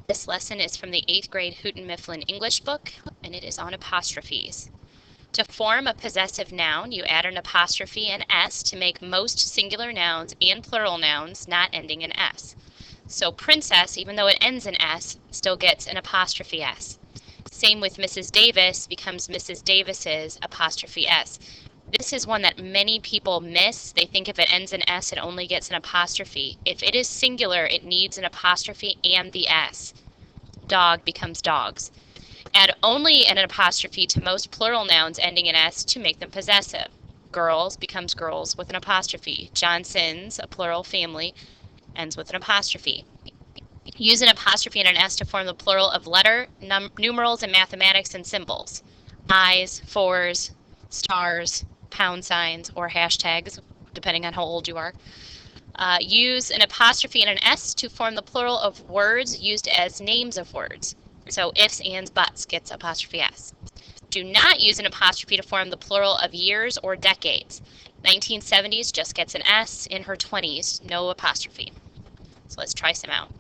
This lesson is from the 8th grade Houghton Mifflin English book, and it is on apostrophes. To form a possessive noun, you add an apostrophe and s to make most singular nouns and plural nouns not ending in s. So princess, even though it ends in s, still gets an apostrophe s. Same with Mrs. Davis becomes Mrs. Davis's apostrophe s. This is one that many people miss. They think if it ends in s, it only gets an apostrophe. If it is singular, it needs an apostrophe and the s. Dog becomes dogs. Add only an apostrophe to most plural nouns ending in s to make them possessive. Girls becomes girls with an apostrophe. Johnsons, a plural family, ends with an apostrophe. Use an apostrophe and an s to form the plural of letter, numerals, and mathematics and symbols. I's, fours, stars, pound signs, or hashtags, depending on how old you are. Use an apostrophe and an s to form the plural of words used as names of words. So ifs, ands, buts gets apostrophe s. Do not use an apostrophe to form the plural of years or decades. 1970s just gets an s. In her 20s, no apostrophe. So let's try some out.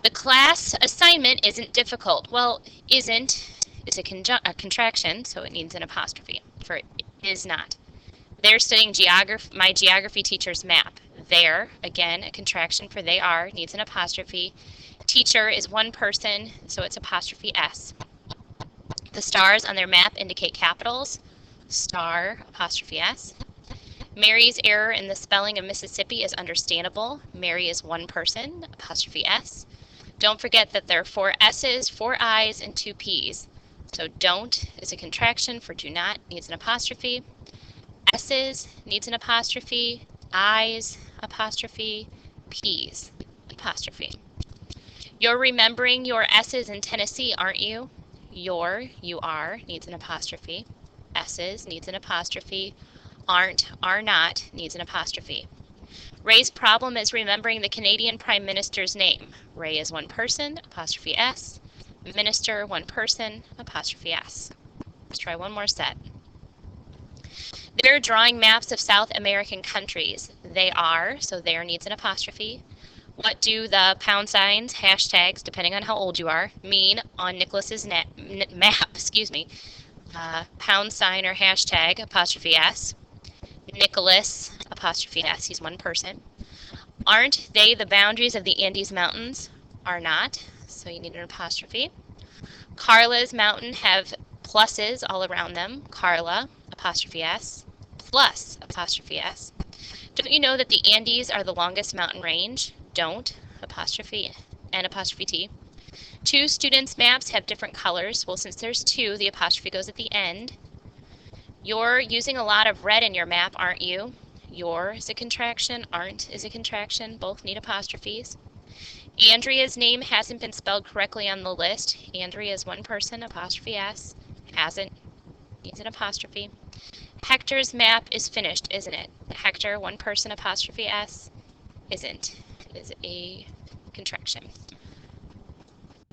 The class assignment isn't difficult. Well, isn't is a contraction, so it needs an apostrophe for is not. They're studying my geography teacher's map. They're, again, a contraction for they are, needs an apostrophe. Teacher is one person, so it's apostrophe s. The stars on their map indicate capitals. Star, apostrophe s. Mary's error in the spelling of Mississippi is understandable. Mary is one person, apostrophe s. Don't forget that there are 4 s's, 4 i's, and 2 p's. So don't is a contraction for do not, needs an apostrophe. S's needs an apostrophe. I's, apostrophe. P's, apostrophe. You're remembering your s's in Tennessee, aren't you? You are, needs an apostrophe. S's needs an apostrophe. Aren't, are not, needs an apostrophe. Ray's problem is remembering the Canadian Prime Minister's name. Ray is one person, apostrophe s. Minister, one person, apostrophe s. Let's try one more set. They're drawing maps of South American countries. They are, so there needs an apostrophe. What do the pound signs, hashtags, depending on how old you are, mean on Nicholas's map? Pound sign or hashtag, apostrophe s. Nicholas, apostrophe s, he's one person. Aren't they the boundaries of the Andes Mountains? Are not, so you need an apostrophe. Carla's mountain have pluses all around them. Carla, apostrophe s, plus, apostrophe s. Don't you know that the Andes are the longest mountain range? Don't, apostrophe and apostrophe t. 2 students' maps have different colors. Well, since there's 2, the apostrophe goes at the end. You're using a lot of red in your map, aren't you? Your is a contraction, aren't is a contraction. Both need apostrophes. Andrea's name hasn't been spelled correctly on the list. Andrea is one person, apostrophe s. Hasn't, needs an apostrophe. Hector's map is finished, isn't it? Hector, one person, apostrophe s. Isn't, is a contraction.